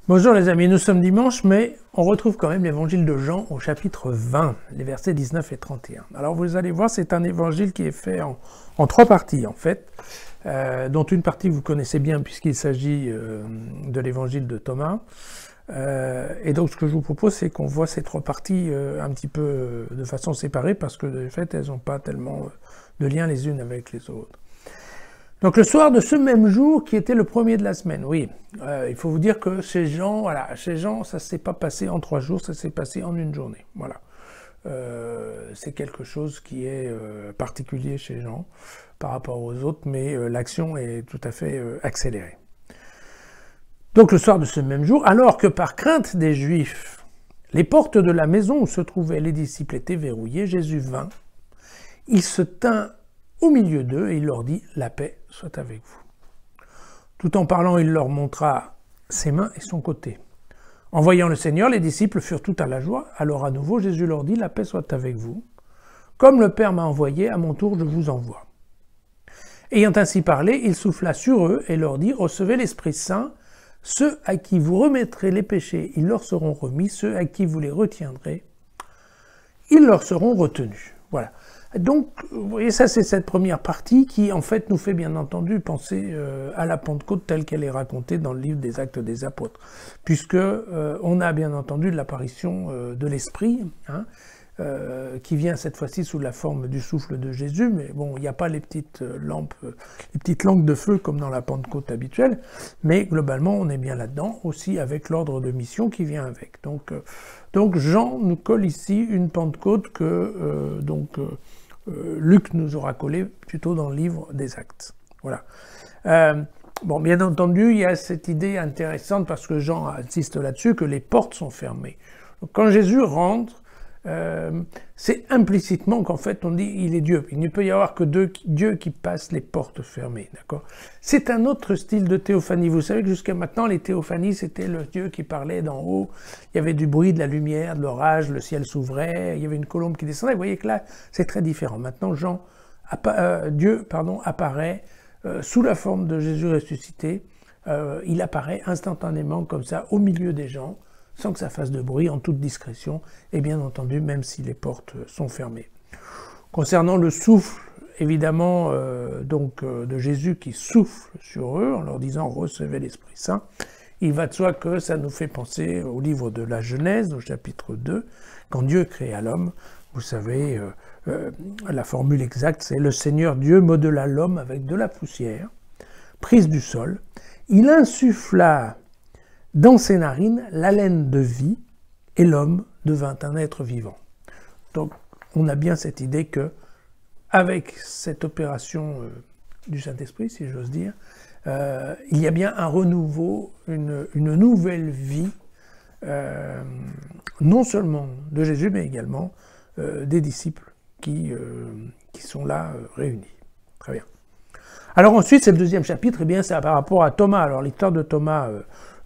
Bonjour les amis, nous sommes dimanche, mais on retrouve quand même l'évangile de Jean au chapitre 20, les versets 19 et 31. Alors vous allez voir, c'est un évangile qui est fait en trois parties en fait, dont une partie que vous connaissez bien puisqu'il s'agit de l'évangile de Thomas. Et donc ce que je vous propose, c'est qu'on voit ces trois parties un petit peu de façon séparée parce que de fait, elles n'ont pas tellement de lien les unes avec les autres. Donc le soir de ce même jour qui était le premier de la semaine, oui, il faut vous dire que chez Jean, ça s'est pas passé en 3 jours, ça s'est passé en une journée, voilà. C'est quelque chose qui est particulier chez Jean par rapport aux autres, mais l'action est tout à fait accélérée. Donc le soir de ce même jour, alors que par crainte des Juifs, les portes de la maison où se trouvaient les disciples étaient verrouillées, Jésus vint, il se tint au milieu d'eux, et il leur dit « La paix soit avec vous ». Tout en parlant, il leur montra ses mains et son côté. En voyant le Seigneur, les disciples furent tout à la joie. Alors à nouveau, Jésus leur dit « La paix soit avec vous. Comme le Père m'a envoyé, à mon tour je vous envoie ». Ayant ainsi parlé, il souffla sur eux et leur dit « Recevez l'Esprit Saint. Ceux à qui vous remettrez les péchés, ils leur seront remis. Ceux à qui vous les retiendrez, ils leur seront retenus. » Voilà. Donc, vous voyez, ça c'est cette première partie qui, en fait, nous fait bien entendu penser à la Pentecôte telle qu'elle est racontée dans le livre des Actes des Apôtres, puisque on a bien entendu l'apparition de l'Esprit, qui vient cette fois-ci sous la forme du souffle de Jésus, mais bon, il n'y a pas les petites lampes, les petites langues de feu comme dans la Pentecôte habituelle, mais globalement, on est bien là-dedans, aussi avec l'ordre de mission qui vient avec. Donc Jean nous colle ici une Pentecôte que Luc nous aura collé plutôt dans le livre des Actes. Voilà. Bon, bien entendu, il y a cette idée intéressante parce que Jean insiste là-dessus que les portes sont fermées. Donc, quand Jésus rentre, c'est implicitement qu'en fait on dit il est Dieu. Il ne peut y avoir que Dieu qui passe les portes fermées, d'accord? C'est un autre style de théophanie. Vous savez que jusqu'à maintenant les théophanies c'était le Dieu qui parlait d'en haut. Il y avait du bruit, de la lumière, de l'orage, le ciel s'ouvrait, il y avait une colombe qui descendait. Vous voyez que là c'est très différent. Maintenant Dieu apparaît sous la forme de Jésus ressuscité. Il apparaît instantanément comme ça au milieu des gens, sans que ça fasse de bruit, en toute discrétion, et bien entendu, même si les portes sont fermées. Concernant le souffle, évidemment, de Jésus qui souffle sur eux, en leur disant « Recevez l'Esprit Saint », il va de soi que ça nous fait penser au livre de la Genèse, au chapitre 2, quand Dieu créa l'homme. Vous savez, la formule exacte, c'est « Le Seigneur Dieu modela l'homme avec de la poussière, prise du sol. Il insuffla dans ses narines l'haleine de vie, et l'homme devint un être vivant. » Donc, on a bien cette idée que, avec cette opération du Saint-Esprit, si j'ose dire, il y a bien un renouveau, une nouvelle vie, non seulement de Jésus, mais également des disciples qui sont là réunis. Très bien. Alors ensuite, c'est le deuxième chapitre, et bien c'est par rapport à Thomas. Alors l'histoire de Thomas,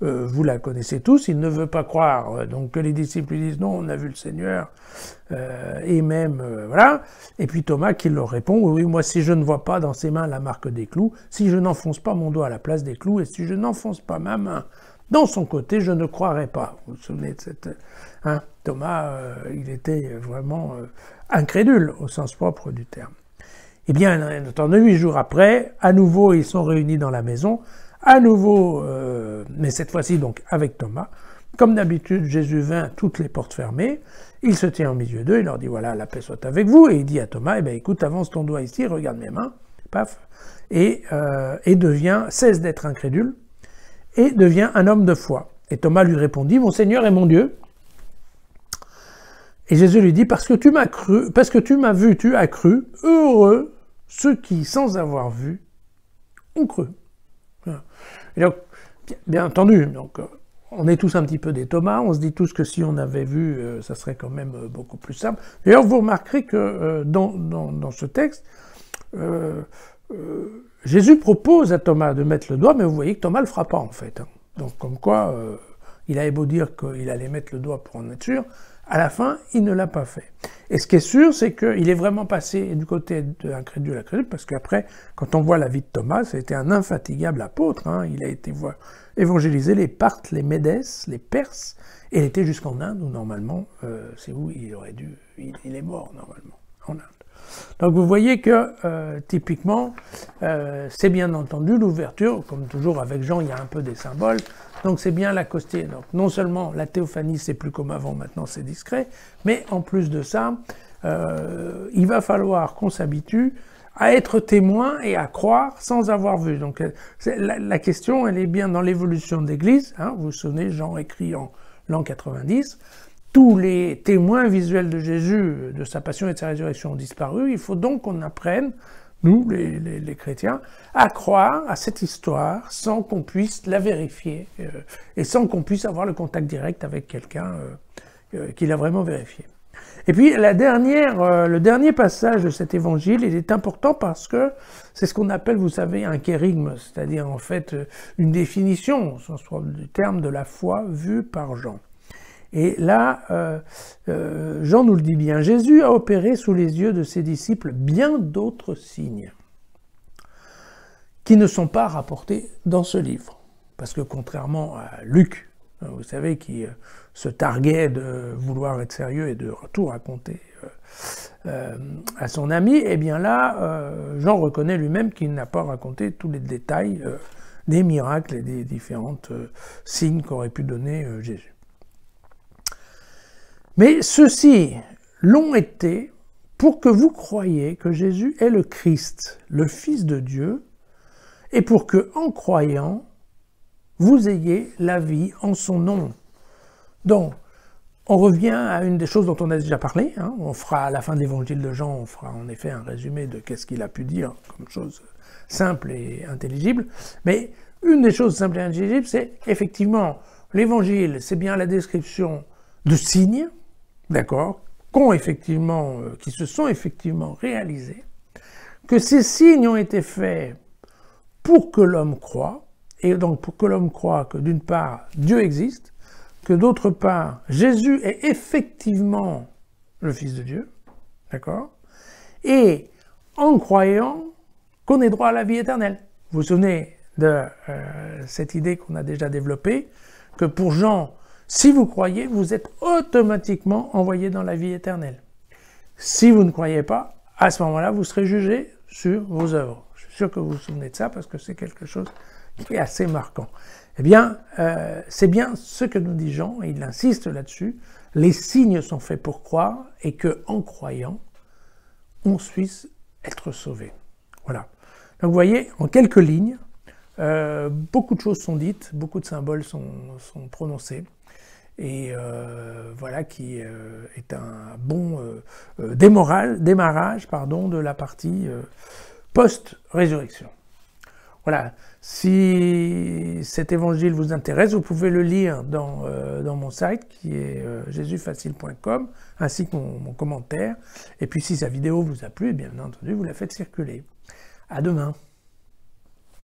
vous la connaissez tous, il ne veut pas croire, donc que les disciples lui disent non, on a vu le Seigneur, et même, voilà. Et puis Thomas qui leur répond, oui, moi si je ne vois pas dans ses mains la marque des clous, si je n'enfonce pas mon doigt à la place des clous, et si je n'enfonce pas ma main dans son côté, je ne croirai pas. Vous vous souvenez de cette... Thomas, il était vraiment incrédule au sens propre du terme. Eh bien, 8 jours après, à nouveau, ils sont réunis dans la maison, à nouveau, mais cette fois-ci donc avec Thomas. Comme d'habitude, Jésus vint, toutes les portes fermées, il se tient au milieu d'eux, il leur dit, voilà, la paix soit avec vous, et il dit à Thomas, eh bien écoute, avance ton doigt ici, regarde mes mains, paf, et cesse d'être incrédule, et devient un homme de foi. Et Thomas lui répondit, mon Seigneur et mon Dieu. Et Jésus lui dit, parce que tu m'as vu, tu as cru, heureux ceux qui, sans avoir vu, ont cru. Et donc, bien entendu, donc, on est tous un petit peu des Thomas, on se dit tous que si on avait vu, ça serait quand même beaucoup plus simple. D'ailleurs, vous remarquerez que dans ce texte, Jésus propose à Thomas de mettre le doigt, mais vous voyez que Thomas ne le fera pas en fait. Donc comme quoi, il avait beau dire qu'il allait mettre le doigt pour en être sûr, à la fin, il ne l'a pas fait. Et ce qui est sûr, c'est qu'il est vraiment passé du côté de l'incrédule à l'incrédule, parce qu'après, quand on voit la vie de Thomas, c'était un infatigable apôtre. Il a été évangéliser les Parthes, les Médès, les Perses, et il était jusqu'en Inde, où normalement, c'est où il est mort normalement, en Inde. Donc vous voyez que, typiquement, c'est bien entendu l'ouverture, comme toujours avec Jean, il y a un peu des symboles, donc c'est bien l'acostier. Donc non seulement la théophanie, c'est plus comme avant, maintenant c'est discret, mais en plus de ça, il va falloir qu'on s'habitue à être témoin et à croire sans avoir vu. Donc la question, elle est bien dans l'évolution de l'Église. Hein, vous vous souvenez, Jean écrit en l'an 90, tous les témoins visuels de Jésus, de sa passion et de sa résurrection ont disparu. Il faut donc qu'on apprenne, nous, les chrétiens, à croire à cette histoire sans qu'on puisse la vérifier et sans qu'on puisse avoir le contact direct avec quelqu'un qui l'a vraiment vérifié. Et puis le dernier passage de cet évangile, il est important parce que c'est ce qu'on appelle, vous savez, un kérigme, c'est-à-dire en fait une définition, au sens du terme, de la foi vue par Jean. Et là, Jean nous le dit bien, Jésus a opéré sous les yeux de ses disciples bien d'autres signes qui ne sont pas rapportés dans ce livre. Parce que contrairement à Luc, vous savez, qui se targuait de vouloir être sérieux et de tout raconter à son ami, eh bien là, Jean reconnaît lui-même qu'il n'a pas raconté tous les détails des miracles et des différents signes qu'aurait pu donner Jésus. Mais ceux-ci l'ont été pour que vous croyiez que Jésus est le Christ, le Fils de Dieu, et pour que, en croyant, vous ayez la vie en son nom. Donc, on revient à une des choses dont on a déjà parlé. Hein. On fera à la fin de l'évangile de Jean, on fera en effet un résumé de qu'est-ce qu'il a pu dire comme chose simple et intelligible. Mais une des choses simples et intelligibles, c'est effectivement l'évangile, c'est bien la description de signes, d'accord, qui se sont effectivement réalisés, que ces signes ont été faits pour que l'homme croie, et donc pour que l'homme croie que d'une part Dieu existe, que d'autre part Jésus est effectivement le Fils de Dieu, d'accord, et en croyant qu'on ait droit à la vie éternelle. Vous vous souvenez de cette idée qu'on a déjà développée, que pour Jean, si vous croyez, vous êtes automatiquement envoyé dans la vie éternelle. Si vous ne croyez pas, à ce moment-là, vous serez jugé sur vos œuvres. Je suis sûr que vous vous souvenez de ça parce que c'est quelque chose qui est assez marquant. Eh bien, c'est bien ce que nous dit Jean, et il insiste là-dessus. Les signes sont faits pour croire, et qu'en croyant, on puisse être sauvé. Voilà. Donc vous voyez, en quelques lignes, beaucoup de choses sont dites, beaucoup de symboles sont prononcés, et voilà qui est un bon démarrage de la partie post-résurrection. Voilà, si cet évangile vous intéresse, vous pouvez le lire dans mon site qui est jesusfacile.com, ainsi que mon commentaire. Et puis si sa vidéo vous a plu, bien entendu, vous la faites circuler. À demain.